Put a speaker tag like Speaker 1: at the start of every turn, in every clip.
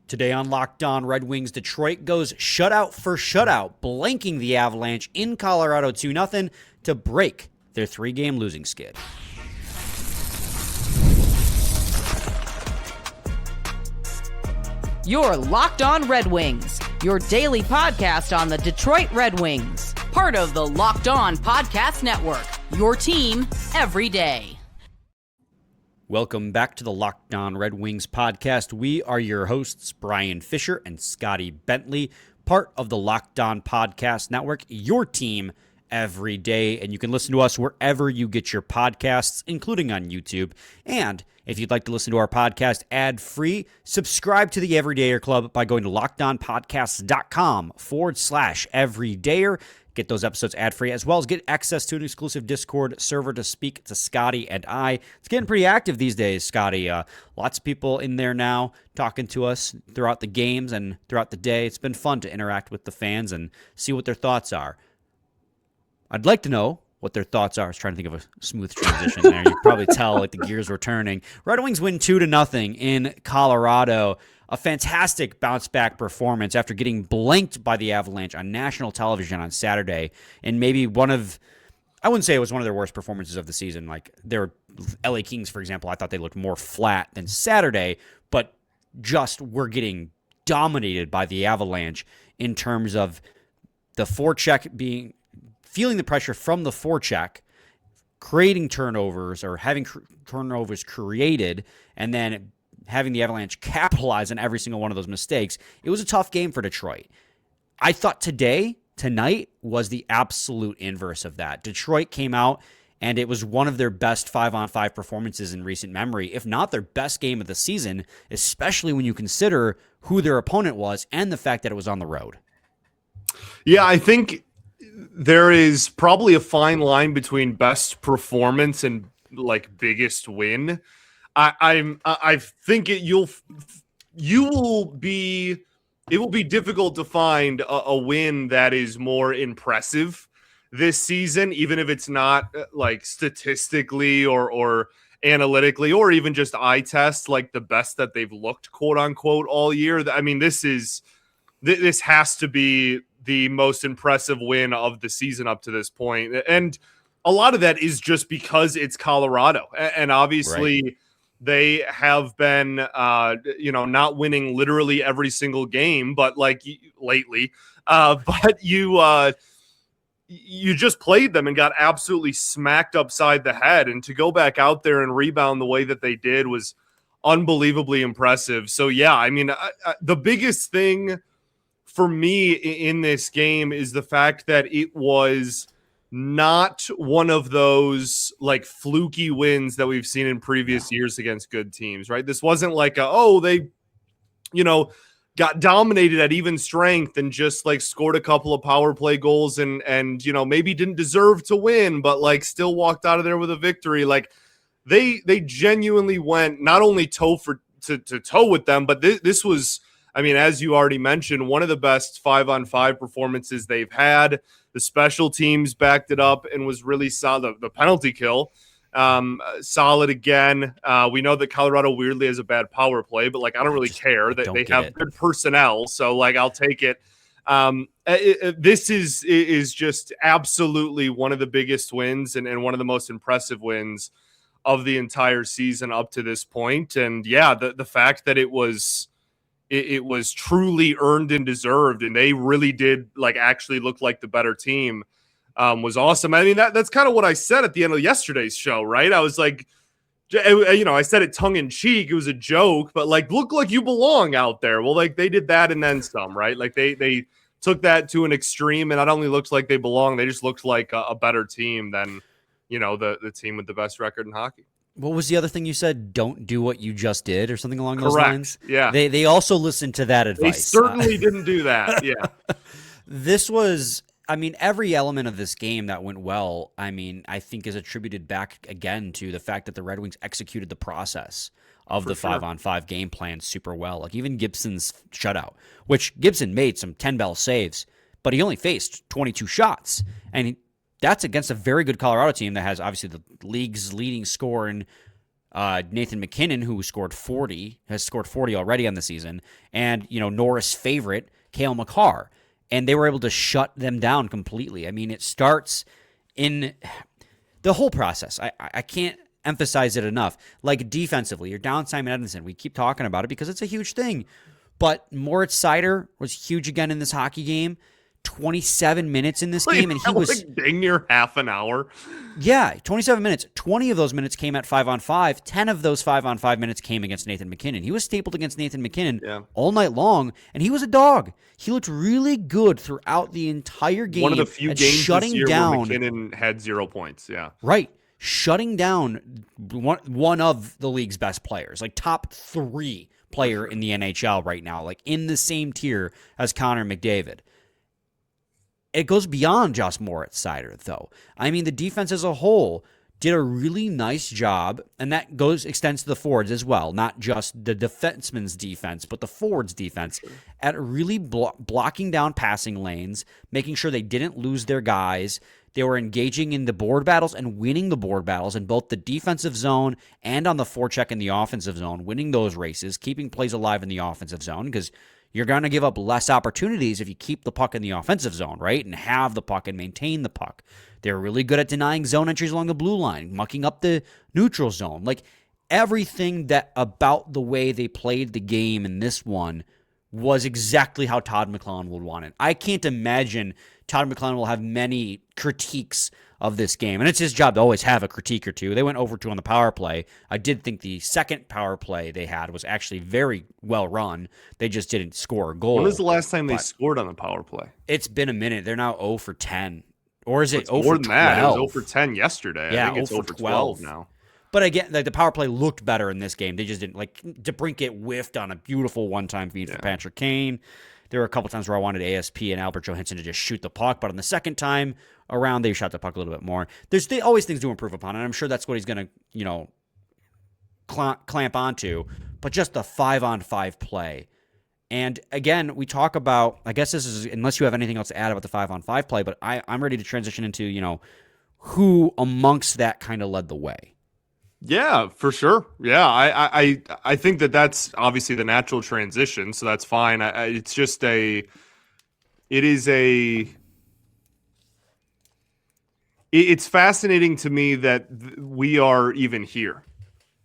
Speaker 1: Today on Locked On Red Wings, Detroit goes shutout for shutout, blanking the Avalanche in Colorado 2-0 to break their 3-game losing skid.
Speaker 2: You're Locked On Red Wings, your daily podcast on the Detroit Red Wings. Part of the Locked On Podcast Network, your team every day.
Speaker 1: Welcome back to the Locked On Red Wings podcast. We are your hosts, Brian Fisher and Scotty Bentley, part of the Locked On Podcast Network, your team every day. And you can listen to us wherever you get your podcasts, including on YouTube. And if you'd like to listen to our podcast ad-free, subscribe to the Everydayer Club by going to lockedonpodcasts.com/everydayer. Get those episodes ad-free, as well as get access to an exclusive Discord server to speak to Scotty and I. It's getting pretty active these days, Scotty. Lots of people in there now talking to us throughout the games and throughout the day. It's been fun to interact with the fans and see what their thoughts are. I'd like to know what their thoughts are. I was trying to think of a smooth transition there. You can probably tell like the gears were turning. Red Wings win 2-0 in Colorado. A fantastic bounce-back performance after getting blanked by the Avalanche on national television on Saturday. And maybe I wouldn't say it was one of their worst performances of the season. Like their LA Kings, for example, I thought they looked more flat than Saturday, but just were getting dominated by the Avalanche in terms of the forecheck feeling the pressure from the forecheck, creating turnovers or having turnovers created, and then having the Avalanche capitalize on every single one of those mistakes. It was a tough game for Detroit. I thought tonight was the absolute inverse of that. Detroit came out, and it was one of their best 5-on-5 performances in recent memory, if not their best game of the season, especially when you consider who their opponent was and the fact that it was on the road.
Speaker 3: Yeah, I think there is probably a fine line between best performance and like biggest win. I think it will be difficult to find a win that is more impressive this season, even if it's not like statistically or analytically or even just eye test like the best that they've looked, quote unquote, all year. I mean, this has to be the most impressive win of the season up to this point. And a lot of that is just because it's Colorado, and obviously right. They have been, not winning literally every single game, but like lately, but you just played them and got absolutely smacked upside the head. And to go back out there and rebound the way that they did was unbelievably impressive. So yeah, I mean, the biggest thing for me in this game is the fact that it was not one of those like fluky wins that we've seen in previous years against good teams, right? This wasn't like they got dominated at even strength and just like scored a couple of power play goals and maybe didn't deserve to win, but like still walked out of there with a victory. Like they genuinely went not only toe to toe with them, but this was, I mean, as you already mentioned, one of the best 5-on-5 performances they've had. The special teams backed it up and was really solid. The penalty kill, solid again. We know that Colorado weirdly has a bad power play, but like I don't really care that they have good personnel. So like I'll take it. This is just absolutely one of the biggest wins and one of the most impressive wins of the entire season up to this point. And yeah, the fact that it was truly earned and deserved, and they really did like actually look like the better team, was awesome. I mean, that's kind of what I said at the end of yesterday's show, right? I was like, I said it tongue in cheek. It was a joke, but like, look like you belong out there. Well, like they did that and then some, right? Like they took that to an extreme, and not only looked like they belong, they just looked like a better team than, the team with the best record in hockey.
Speaker 1: What was the other thing you said? Don't do what you just did or something along those
Speaker 3: Correct.
Speaker 1: lines?
Speaker 3: Yeah.
Speaker 1: They also listened to that advice.
Speaker 3: They certainly didn't do that. Yeah.
Speaker 1: This was, I mean, every element of this game that went well, I mean, I think is attributed back again to the fact that the Red Wings executed the process of the 5-on-5 game plan super well. Like even Gibson's shutout, which Gibson made some 10-bell saves, but he only faced 22 shots. And that's against a very good Colorado team that has obviously the league's leading scorer in Nathan McKinnon, who has scored 40 already on the season, and, Norris' favorite, Cale Makar. And they were able to shut them down completely. I mean, it starts in the whole process. I can't emphasize it enough. Like, defensively, you're down Simon Edmondson. We keep talking about it because it's a huge thing. But Moritz Seider was huge again in this hockey game. 27 minutes in this game, and he was
Speaker 3: dang near half an hour.
Speaker 1: Yeah, 27 minutes. 20 of those minutes came at 5-on-5. 10 of those 5-on-5 minutes came against Nathan McKinnon. He was stapled against Nathan McKinnon all night long, and he was a dog. He looked really good throughout the entire game.
Speaker 3: One of the few games
Speaker 1: shutting
Speaker 3: this year
Speaker 1: down,
Speaker 3: where McKinnon had 0 points. Yeah,
Speaker 1: right. Shutting down one of the league's best players, like top 3 player in the NHL right now, like in the same tier as Connor McDavid. It goes beyond just Moritz Seider, though. I mean, the defense as a whole did a really nice job, and that extends to the forwards as well, not just the defenseman's defense, but the forwards' defense, at really blocking down passing lanes, making sure they didn't lose their guys. They were engaging in the board battles and winning the board battles in both the defensive zone and on the forecheck in the offensive zone, winning those races, keeping plays alive in the offensive zone, because you're going to give up less opportunities if you keep the puck in the offensive zone, right? And have the puck and maintain the puck. They're really good at denying zone entries along the blue line, mucking up the neutral zone. Like, everything that about the way they played the game in this one was exactly how Todd McLellan would want it. I can't imagine Todd McLellan will have many critiques of this game. And it's his job to always have a critique or two. They went over 2 on the power play. I did think the second power play they had was actually very well run. They just didn't score a goal.
Speaker 3: When was the last time they scored on the power play?
Speaker 1: It's been a minute. They're now 0 for 10. Or is it 0
Speaker 3: more
Speaker 1: for 12?
Speaker 3: Than that. It was 0 for 10 yesterday.
Speaker 1: Yeah,
Speaker 3: I think it's 0 for 12 now.
Speaker 1: But again, like, the power play looked better in this game. They just didn't. Like, DeBrincat whiffed on a beautiful one-time feed for Patrick Kane. There were a couple times where I wanted ASP and Albert Johansson to just shoot the puck, but on the second time around, they shot the puck a little bit more. There's always things to improve upon, and I'm sure that's what he's going to, clamp onto. But just the 5-on-5 play. And again, we talk about, I guess this is, unless you have anything else to add about the 5-on-5 play, but I'm ready to transition into, who amongst that kind of led the way.
Speaker 3: Yeah, for sure. Yeah, I think that's obviously the natural transition, so that's fine. It's fascinating to me that we are even here.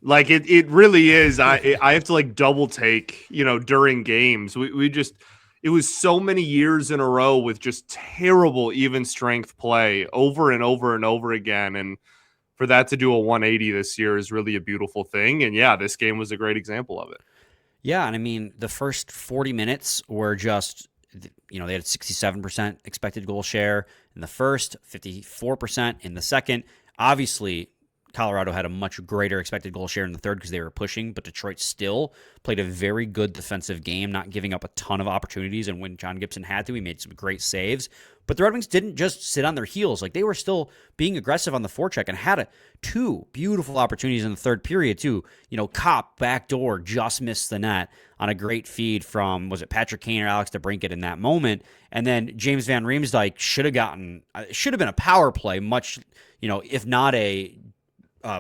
Speaker 3: Like, it really is. I have to double take, during games. It was so many years in a row with just terrible even strength play over and over and over again, and for that to do a 180 this year is really a beautiful thing. And yeah, this game was a great example of it.
Speaker 1: Yeah, and I mean, the first 40 minutes were just, they had 67% expected goal share in the first, 54% in the second. Obviously, Colorado had a much greater expected goal share in the third because they were pushing, but Detroit still played a very good defensive game, not giving up a ton of opportunities. And when John Gibson had to, he made some great saves. But the Red Wings didn't just sit on their heels. Like, they were still being aggressive on the forecheck and had 2 beautiful opportunities in the third period, too. Kopp, backdoor, just missed the net on a great feed from, was it Patrick Kane or Alex DeBrincat in that moment? And then James Van Riemsdyk should have been a power play, much, if not a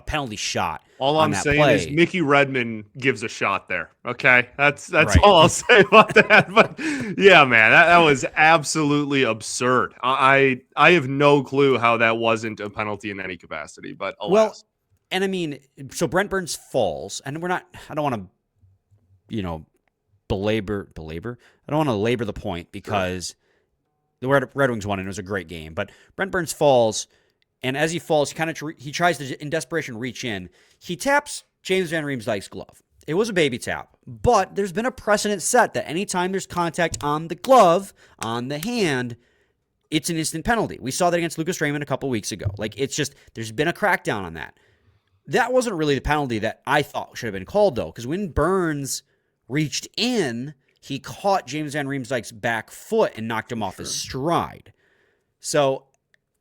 Speaker 1: penalty shot.
Speaker 3: All I'm saying
Speaker 1: play.
Speaker 3: Is Mickey Redmond gives a shot there. Okay, that's
Speaker 1: right.
Speaker 3: all I'll say about that. But yeah, man, that was absolutely absurd. I have no clue how that wasn't a penalty in any capacity. But alas.
Speaker 1: Well, and I mean, so Brent Burns falls, and I don't want to, belabor. I don't want to labor the point because the Red Wings won and it was a great game. But Brent Burns falls. And as he falls, he tries to, in desperation, reach in. He taps James Van Riemsdyk's glove. It was a baby tap, but there's been a precedent set that anytime there's contact on the glove, on the hand, it's an instant penalty. We saw that against Lucas Raymond a couple weeks ago. Like, it's just, there's been a crackdown on that. That wasn't really the penalty that I thought should have been called, though, because when Burns reached in, he caught James Van Riemsdyk's back foot and knocked him off his stride. So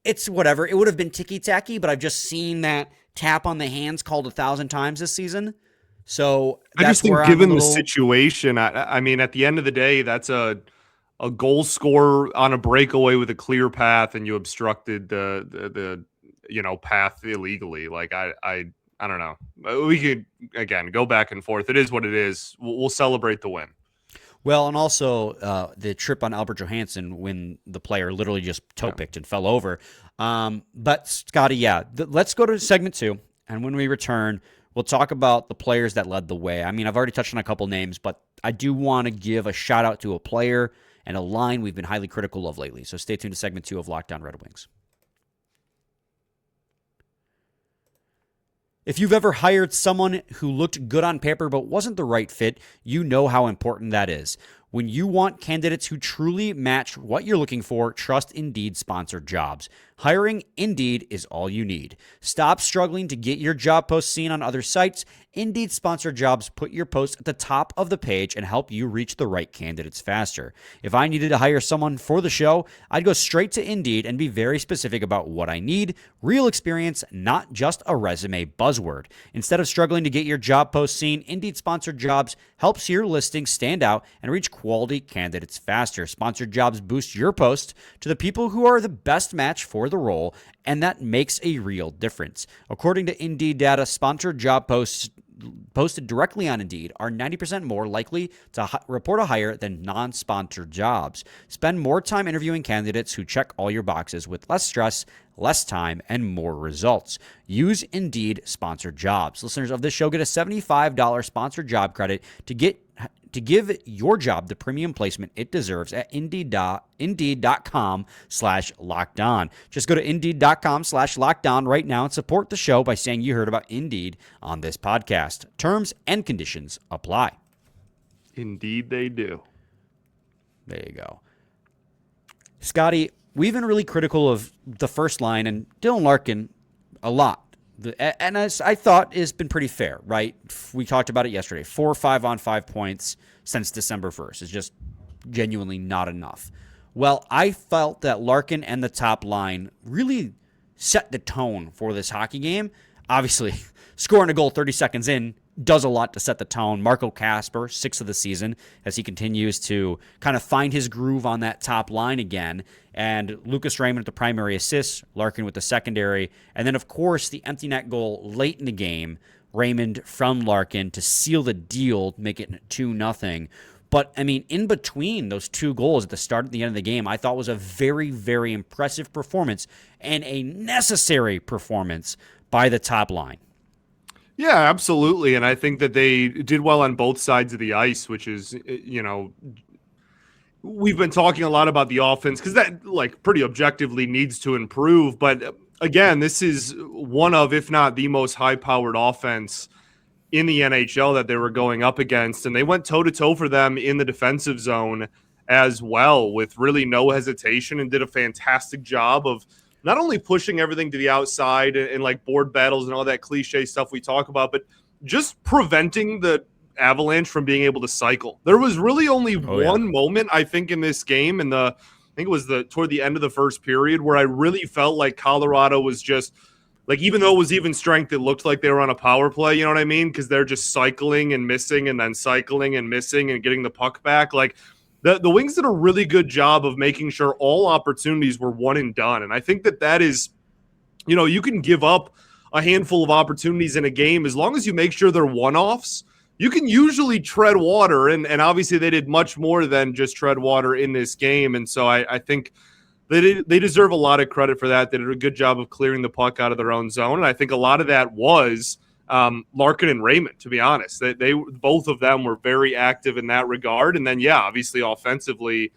Speaker 1: it's whatever. It would have been ticky-tacky, but I've just seen that tap on the hands called 1,000 times this season. So
Speaker 3: I just think, given the situation, I mean, at the end of the day, that's a goal scorer on a breakaway with a clear path, and you obstructed the path illegally. Like, I I don't know. We could, again, go back and forth. It is what it is. We'll celebrate the win.
Speaker 1: Well, and also the trip on Albert Johansson when the player literally just toe-picked and fell over. But, Scotty, let's go to segment 2. And when we return, we'll talk about the players that led the way. I mean, I've already touched on a couple names, but I do want to give a shout-out to a player and a line we've been highly critical of lately. So stay tuned to segment 2 of Locked On Red Wings. If you've ever hired someone who looked good on paper but wasn't the right fit, you know how important that is. When you want candidates who truly match what you're looking for, trust Indeed sponsored jobs. Hiring Indeed is all you need. Stop struggling to get your job post seen on other sites. Indeed sponsored jobs put your post at the top of the page and help you reach the right candidates faster. If I needed to hire someone for the show, I'd go straight to Indeed and be very specific about what I need, real experience, not just a resume buzzword. Instead of struggling to get your job post seen, Indeed sponsored jobs helps your listing stand out and reach quality candidates faster. Sponsored jobs boost your post to the people who are the best match for the role, and that makes a real difference. According to Indeed data, sponsored job posts posted directly on Indeed are 90% more likely to report a hire than non-sponsored jobs. Spend more time interviewing candidates who check all your boxes with less stress, less time, and more results. Use Indeed sponsored jobs. Listeners of this show get a $75 sponsored job credit to give your job the premium placement it deserves at Indeed.com/lockedon. Just go to Indeed.com/lockedon right now and support the show by saying you heard about Indeed on this podcast. Terms and conditions apply.
Speaker 3: Indeed they do.
Speaker 1: There you go. Scotty, we've been really critical of the first line and Dylan Larkin a lot. And as I thought has been pretty fair, right? We talked about it yesterday. 4 5-on-5 points since December 1st is just genuinely not enough. Well, I felt that Larkin and the top line really set the tone for this hockey game. Obviously, scoring a goal 30 seconds in does a lot to set the tone. Marco Kasper, 6th of the season, as he continues to kind of find his groove on that top line again. And Lucas Raymond with the primary assist, Larkin with the secondary. And then, of course, the empty net goal late in the game, Raymond from Larkin to seal the deal, make it 2-0. But, I mean, in between those two goals at the start and the end of the game, I thought was a very, very impressive performance and a necessary performance by the top line.
Speaker 3: Yeah, absolutely. And I think that they did well on both sides of the ice, which is, we've been talking a lot about the offense because that, pretty objectively needs to improve. But again, this is one of, if not the most high-powered offense in the NHL that they were going up against. And they went toe-to-toe for them in the defensive zone as well with really no hesitation and did a fantastic job of not only pushing everything to the outside and board battles and all that cliche stuff we talk about, but just preventing the Avalanche from being able to cycle. There was really only one moment, I think, in this game, and I think it was toward the end of the first period, where I really felt like Colorado was just even though it was even strength, it looked like they were on a power play. You know what I mean? Because they're just cycling and missing, and then cycling and missing, and getting the puck back. The Wings did a really good job of making sure all opportunities were one and done. And I think that is, you can give up a handful of opportunities in a game as long as you make sure they're one-offs. You can usually tread water, and obviously they did much more than just tread water in this game. And so I think they deserve a lot of credit for that. They did a good job of clearing the puck out of their own zone. And I think a lot of that was Larkin and Raymond, to be honest. They both of them were very active in that regard. And then, obviously offensively,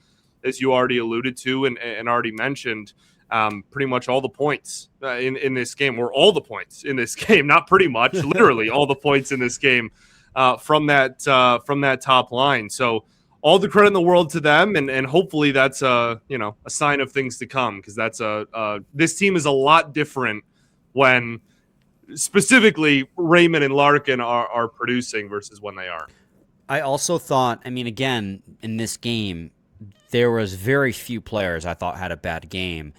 Speaker 3: as you already alluded to and already mentioned, pretty much all the points in this game, or all the points in this game, not pretty much, literally all the points in this game from that top line. So all the credit in the world to them, and hopefully that's a sign of things to come, because that's this team is a lot different when specifically Raymond and Larkin are producing versus when they aren't.
Speaker 1: I also thought, again, in this game, there was very few players I thought had a bad game.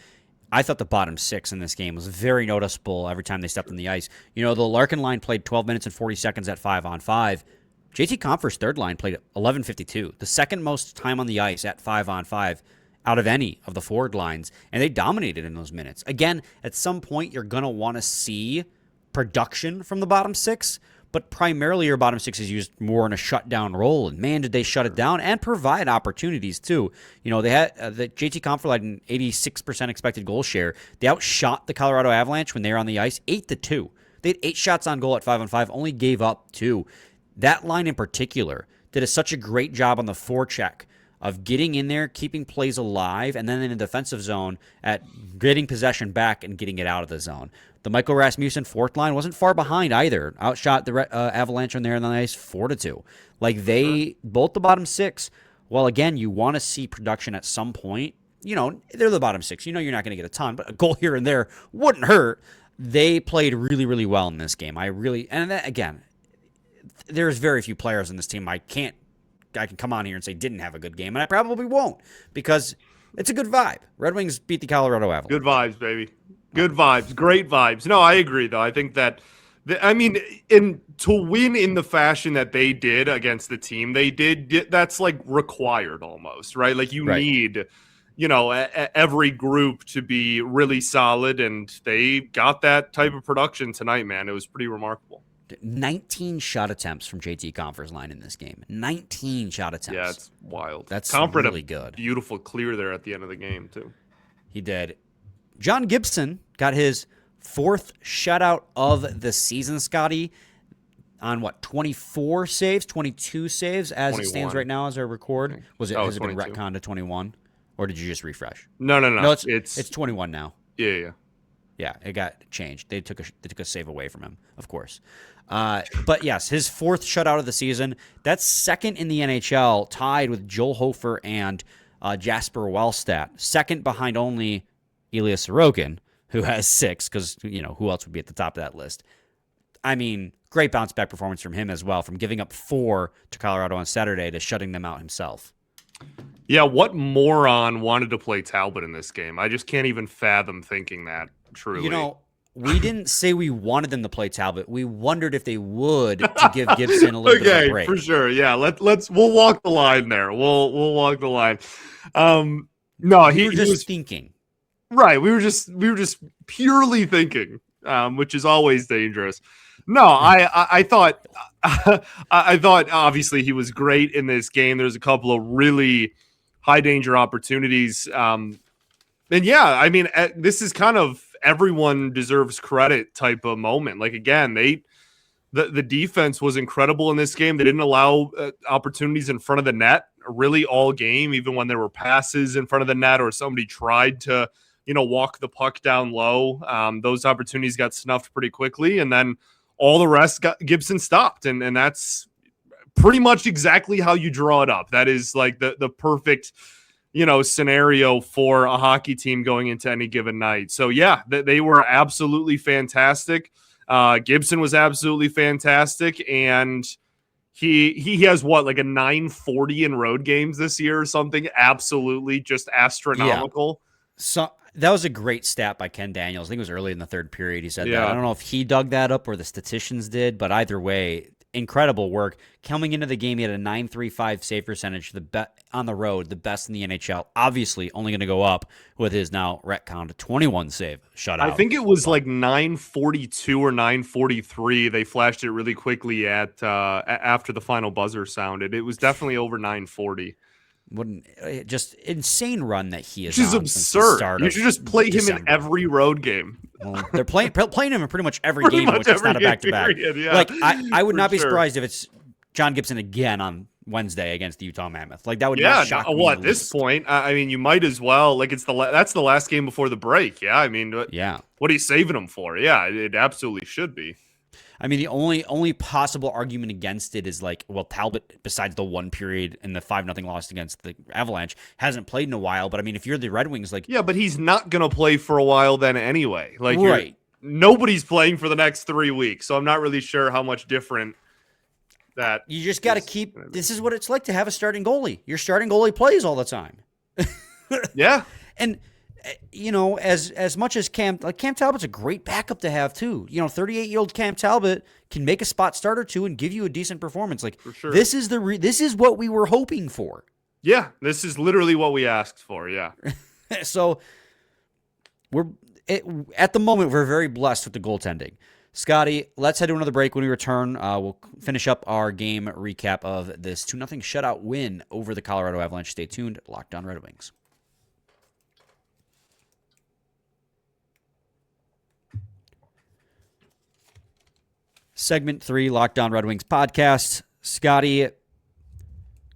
Speaker 1: I thought the bottom six in this game was very noticeable every time they stepped on the ice. The Larkin line played 12 minutes and 40 seconds at 5-on-5. JT Compher's third line played 11:52, the second most time on the ice at 5-on-5 out of any of the forward lines, and they dominated in those minutes. Again, at some point, you're going to want to see production from the bottom six, but primarily your bottom six is used more in a shutdown role. And man, did they shut it down and provide opportunities too. They had the JT Compher had an 86% expected goal share. They outshot the Colorado Avalanche when they were on the ice 8-2. They had 8 shots on goal at 5-on-5, only gave up 2. That line in particular did such a great job on the forecheck of getting in there, keeping plays alive, and then in the defensive zone at getting possession back and getting it out of the zone. The Michael Rasmussen fourth line wasn't far behind either. Outshot the Avalanche when they were on the ice 4-2. Both the bottom six, well, again, you want to see production at some point. They're the bottom six. You're not going to get a ton, but a goal here and there wouldn't hurt. They played really, really well in this game. Again, there's very few players in this team I can come on here and say didn't have a good game, and I probably won't because it's a good vibe. Red Wings beat the Colorado Avalanche.
Speaker 3: Good vibes, baby. Good vibes. Great vibes. No, I agree, though. I think that, to win in the fashion that they did against the team they did, that's like required almost, right? Like you need, every group to be really solid, and they got that type of production tonight, man. It was pretty remarkable.
Speaker 1: 19 shot attempts from JT Compher's line in this game. 19 shot attempts.
Speaker 3: Yeah, it's wild.
Speaker 1: That's
Speaker 3: Compher
Speaker 1: really good.
Speaker 3: Beautiful clear there at the end of the game, too.
Speaker 1: He did. John Gibson got his 4th shutout of the season, Scotty, on 24 saves, 22 saves as 21. It stands right now as I record. Has it been retconned to 21? Or did you just refresh?
Speaker 3: No.
Speaker 1: No, it's 21 now.
Speaker 3: Yeah.
Speaker 1: Yeah, it got changed. They took a save away from him, of course. But yes, his 4th shutout of the season. That's 2nd in the NHL, tied with Joel Hofer and Jasper Wellstat. 2nd behind only Ilya Sorokin, who has 6, because who else would be at the top of that list? Great bounce back performance from him as well, from giving up 4 to Colorado on Saturday to shutting them out himself.
Speaker 3: Yeah, what moron wanted to play Talbot in this game? I just can't even fathom thinking that. Truly.
Speaker 1: We didn't say we wanted them to play Talbot. We wondered if they would to give Gibson a little bit of a break.
Speaker 3: For sure. Yeah, we'll walk the line there. We'll walk the line. No, he was thinking. Right, we were just purely thinking, which is always dangerous. No, I thought obviously he was great in this game. There's a couple of really high danger opportunities. And yeah, this is kind of everyone deserves credit type of moment. Like again, the defense was incredible in this game. They didn't allow opportunities in front of the net really all game, even when there were passes in front of the net or somebody tried to walk the puck down low. Those opportunities got snuffed pretty quickly, and then all the rest Gibson stopped, and that's pretty much exactly how you draw it up. That is like the perfect scenario for a hockey team going into any given night. So yeah, they were absolutely fantastic. Gibson was absolutely fantastic, and he has like a 940 in road games this year or something. Absolutely just astronomical.
Speaker 1: Yeah. So that was a great stat by Ken Daniels. I think it was early in the third period. He said that. I don't know if he dug that up or the statisticians did, but either way, incredible work. Coming into the game, he had a .935 save percentage, on the road, the best in the NHL. Obviously, only going to go up with his now retcon to 21 save shutout.
Speaker 3: I think it was like 942 or 943. They flashed it really quickly after the final buzzer sounded. It was definitely over 940.
Speaker 1: Just insane run that he is.
Speaker 3: Which is absurd. You should just play him in every road game.
Speaker 1: Well, they're playing him in pretty much every game, which is not a back-to-back. Yeah. Like I would not be surprised if it's John Gibson again on Wednesday against the Utah Mammoth. Like that would not shock me.
Speaker 3: At this point, you might as well. Like that's the last game before the break. Yeah, what are you saving him for? Yeah, it absolutely should be.
Speaker 1: The only possible argument against it is Talbot, besides the 1 period and the 5-0 loss against the Avalanche, hasn't played in a while. But if you're the Red Wings, yeah,
Speaker 3: but he's not gonna play for a while then anyway.
Speaker 1: Right,
Speaker 3: nobody's playing for the next 3 weeks, so I'm not really sure how much different that.
Speaker 1: You just got to keep. This is what it's like to have a starting goalie. Your starting goalie plays all the time.
Speaker 3: Yeah,
Speaker 1: and. As much as Cam Talbot's a great backup to have too. 38-year-old Cam Talbot can make a spot start or two and give you a decent performance. For sure. This is what we were hoping for.
Speaker 3: Yeah, this is literally what we asked for. Yeah.
Speaker 1: So at the moment we're very blessed with the goaltending. Scotty, let's head to another break. When we return, we'll finish up our game recap of this 2-0 shutout win over the Colorado Avalanche. Stay tuned. Locked On Red Wings. Segment 3, Locked On Red Wings podcast. Scotty,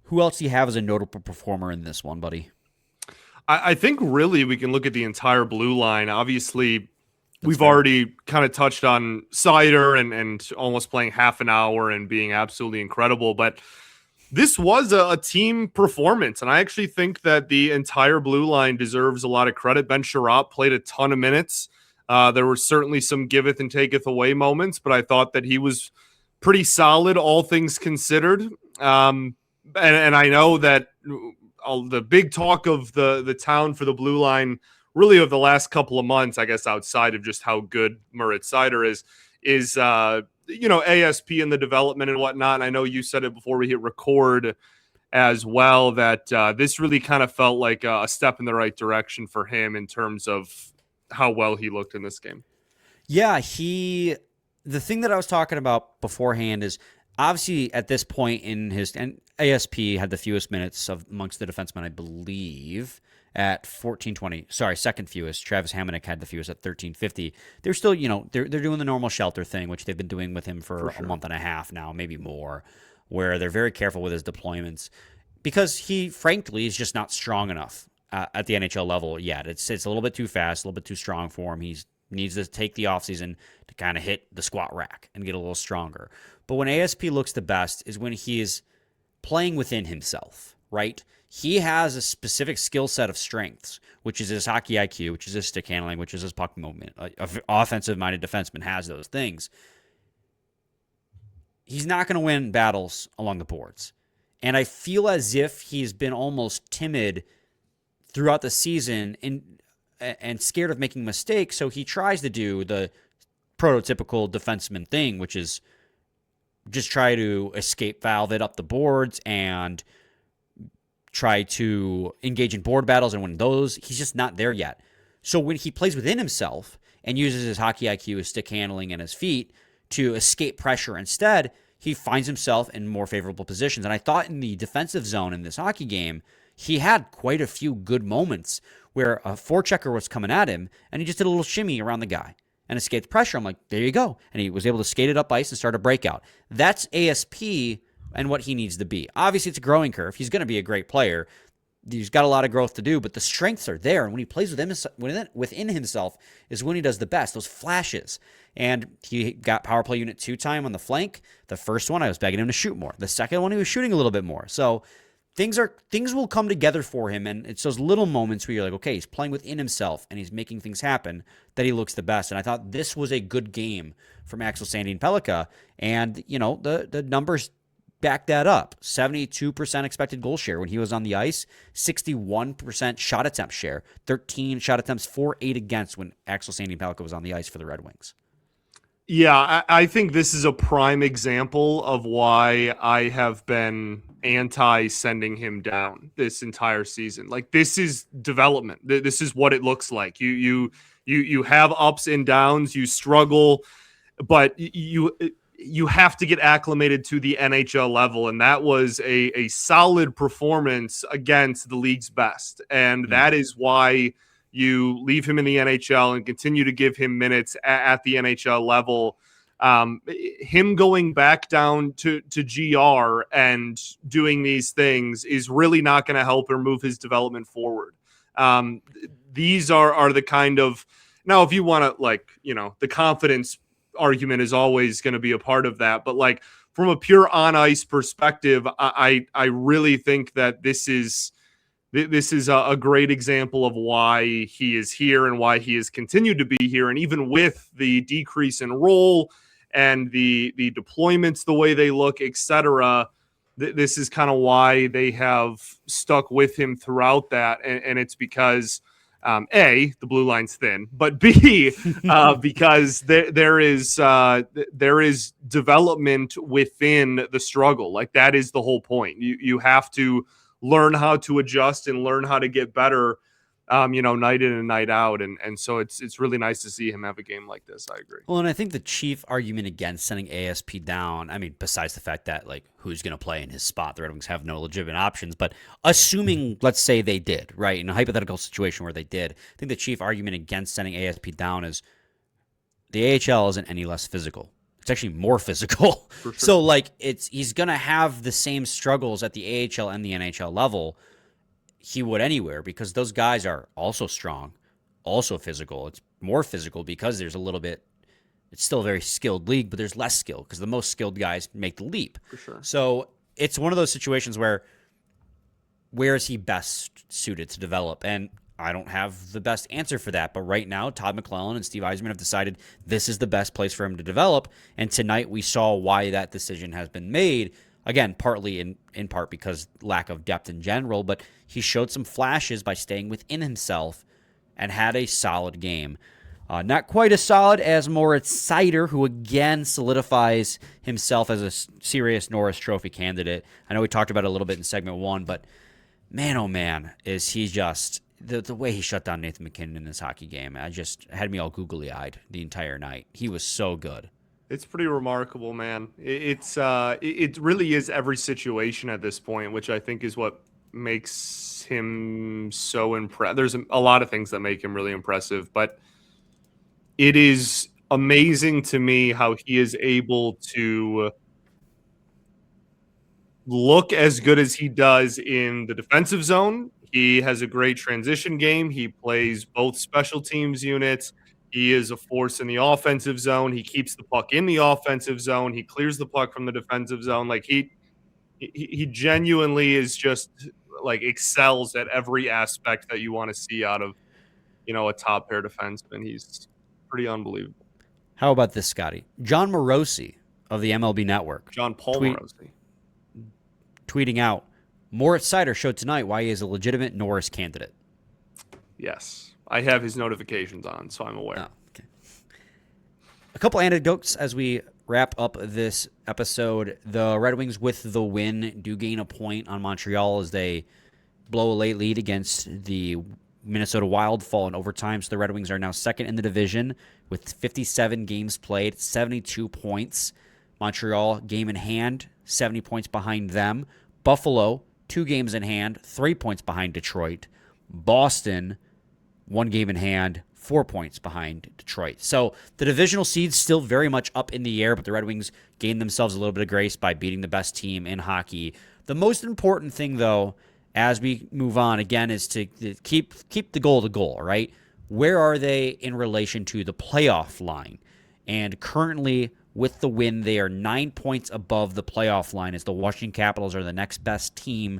Speaker 1: who else do you have as a notable performer in this one, buddy?
Speaker 3: I think really we can look at the entire blue line. Obviously, we've already kind of touched on Cider and almost playing half an hour and being absolutely incredible, but this was a team performance, and I actually think that the entire blue line deserves a lot of credit. Ben Sherratt played a ton of minutes. There were certainly some giveth and taketh away moments, but I thought that he was pretty solid, all things considered. And I know that the big talk of the town for the blue line really over the last couple of months, I guess outside of just how good Moritz Seider is ASP and the development and whatnot. And I know you said it before we hit record as well, that this really kind of felt like a step in the right direction for him in terms of how well he looked in this game.
Speaker 1: Yeah, the thing that I was talking about beforehand is obviously at this point in and ASP had the fewest minutes amongst the defensemen, I believe, at 1420. Sorry, second fewest. Travis Hamonic had the fewest at 1350. They're still, they're doing the normal shelter thing, which they've been doing with him for a month and a half now, maybe more, where they're very careful with his deployments because he, frankly, is just not strong enough at the NHL level yet. It's a little bit too fast, a little bit too strong for him. He needs to take the offseason to kind of hit the squat rack and get a little stronger. But when ASP looks the best is when he is playing within himself, right? He has a specific skill set of strengths, which is his hockey IQ, which is his stick handling, which is his puck movement. An offensive-minded defenseman has those things. He's not going to win battles along the boards. And I feel as if he's been almost timid throughout the season and scared of making mistakes, so he tries to do the prototypical defenseman thing, which is just try to escape valve it up the boards and try to engage in board battles and win those. He's just not there yet. So when he plays within himself and uses his hockey IQ, his stick handling, and his feet to escape pressure instead, he finds himself in more favorable positions. And I thought in the defensive zone in this hockey game, he had quite a few good moments where a forechecker was coming at him and he just did a little shimmy around the guy and escaped pressure. I'm like, there you go. And he was able to skate it up ice and start a breakout. That's ASP and what he needs to be. Obviously, it's a growing curve. He's going to be a great player. He's got a lot of growth to do, but the strengths are there. And when he plays within himself is when he does the best, those flashes. And he got power play unit 2 time on the flank. The first one, I was begging him to shoot more. The second one, he was shooting a little bit more. So things will come together for him, and it's those little moments where you're like, okay, he's playing within himself and he's making things happen that he looks the best. And I thought this was a good game from Axel Sandin-Pellikka, and the numbers back that up. 72% expected goal share when he was on the ice, 61% shot attempt share, 13 shot attempts, 4-8 against when Axel Sandin-Pellikka was on the ice for the Red Wings.
Speaker 3: Yeah, I think this is a prime example of why I have been anti-sending him down this entire season. Like, this is development. This is what it looks like. You have ups and downs. You struggle, but you have to get acclimated to the NHL level, and that was a solid performance against the league's best, and that is why you leave him in the NHL and continue to give him minutes at the NHL level. Him going back down to GR and doing these things is really not going to help or move his development forward. These are the kind of, now if you want to, the confidence argument is always going to be a part of that, but from a pure on ice perspective, I really think that this is a great example of why he is here and why he has continued to be here. And even with the decrease in role and the deployments, the way they look, etc., this is kind of why they have stuck with him throughout that. And it's because, A, the blue line's thin, but B, because there is development within the struggle. Like, that is the whole point. You have to learn how to adjust and learn how to get better night in and night out. And so it's really nice to see him have a game like this. I agree.
Speaker 1: Well, and I think the chief argument against sending ASP down, I mean, besides the fact that, like, who's going to play in his spot? The Red Wings have no legitimate options. But assuming, let's say they did, right, in a hypothetical situation where they did, I think the chief argument against sending ASP down is the AHL isn't any less physical. It's actually more physical.
Speaker 3: For sure.
Speaker 1: So, like, he's going to have the same struggles at the AHL and the NHL level he would anywhere, because those guys are also strong, also physical. It's more physical because there's a little bit, it's still a very skilled league, but there's less skill because the most skilled guys make the leap.
Speaker 3: For sure.
Speaker 1: So it's one of those situations where is he best suited to develop? And I don't have the best answer for that. But right now, Todd McClellan and Steve Yzerman have decided this is the best place for him to develop. And tonight we saw why that decision has been made. Again, partly in part because lack of depth in general, but he showed some flashes by staying within himself and had a solid game. Not quite as solid as Moritz Seider, who again solidifies himself as a serious Norris Trophy candidate. I know we talked about it a little bit in segment 1, but man, oh man, is he just... The way he shut down Nathan McKinnon in this hockey game, I just had me all googly-eyed the entire night. He was so good.
Speaker 3: It's pretty remarkable, man. It really is every situation at this point, which I think is what makes him so impressive. There's a lot of things that make him really impressive, but it is amazing to me how he is able to look as good as he does in the defensive zone. He has a great transition game. He plays both special teams units. He is a force in the offensive zone. He keeps the puck in the offensive zone. He clears the puck from the defensive zone. Like he genuinely is just like excels at every aspect that you want to see out of, a top pair defenseman. He's pretty unbelievable.
Speaker 1: How about this, Scotty? John Morosi of the MLB Network.
Speaker 3: John Paul Morosi.
Speaker 1: Tweeting out, Moritz Seider showed tonight why he is a legitimate Norris candidate.
Speaker 3: Yes. I have his notifications on, so I'm aware.
Speaker 1: Oh, okay. A couple anecdotes as we wrap up this episode. The Red Wings, with the win, do gain a point on Montreal as they blow a late lead against the Minnesota Wild, fall in overtime. So the Red Wings are now second in the division with 57 games played, 72 points. Montreal, game in hand, 70 points behind them. Buffalo, 2 games in hand, 3 points behind Detroit. Boston, 1 game in hand, 4 points behind Detroit. So the divisional seed's still very much up in the air, but the Red Wings gained themselves a little bit of grace by beating the best team in hockey. The most important thing, though, as we move on, again, is to keep the goal, right? Where are they in relation to the playoff line? And currently, with the win, they are 9 points above the playoff line, as the Washington Capitals are the next best team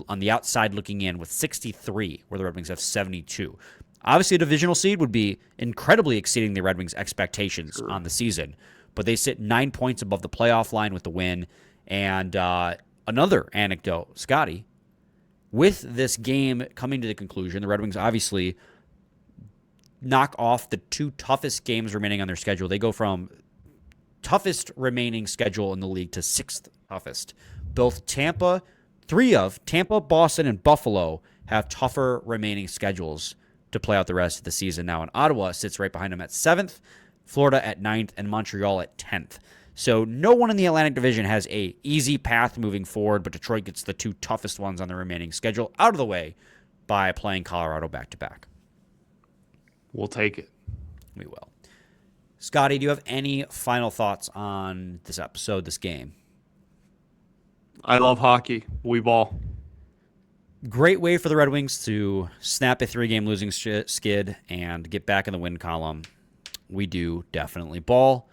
Speaker 1: on the outside looking in with 63, where the Red Wings have 72. Obviously, a divisional seed would be incredibly exceeding the Red Wings' expectations on the season, but they sit 9 points above the playoff line with the win. And another anecdote, Scotty, with this game coming to the conclusion, the Red Wings obviously knock off the 2 toughest games remaining on their schedule. They go from toughest remaining schedule in the league to 6th toughest. Both Tampa, Boston, and Buffalo have tougher remaining schedules to play out the rest of the season now. And Ottawa sits right behind them at 7th, Florida at 9th, and Montreal at 10th. So no one in the Atlantic Division has a easy path moving forward, but Detroit gets the 2 toughest ones on the remaining schedule out of the way by playing Colorado back-to-back.
Speaker 3: We'll take it.
Speaker 1: We will. Scotty, do you have any final thoughts on this episode, this game?
Speaker 3: I love hockey. We ball.
Speaker 1: Great way for the Red Wings to snap a 3-game losing skid and get back in the win column. We do definitely ball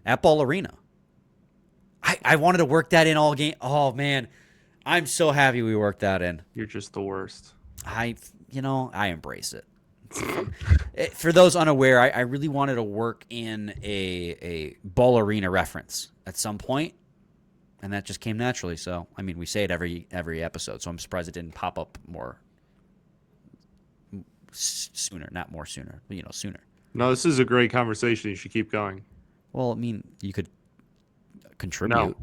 Speaker 1: at Ball Arena. I wanted to work that in all game. Oh, man. I'm so happy we worked that in.
Speaker 3: You're just the worst.
Speaker 1: I embrace it. For those unaware, I really wanted to work in a Ball Arena reference at some point, and that just came naturally. So, I mean, we say it every episode, so I'm surprised it didn't pop up more sooner. Not more sooner, but, sooner.
Speaker 3: No, this is a great conversation. You should keep going.
Speaker 1: Well, I mean, you could contribute.
Speaker 3: No.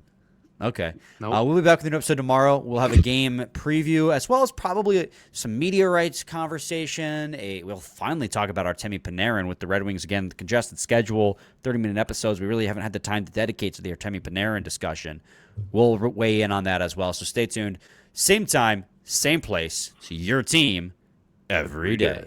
Speaker 1: Okay.
Speaker 3: Nope.
Speaker 1: We'll be back with a new episode tomorrow. We'll have a game preview as well as probably some media rights conversation. We'll finally talk about Artemi Panarin with the Red Wings again. The congested schedule, 30-minute episodes. We really haven't had the time to dedicate to the Artemi Panarin discussion. We'll weigh in on that as well. So stay tuned. Same time, same place. So your team every day.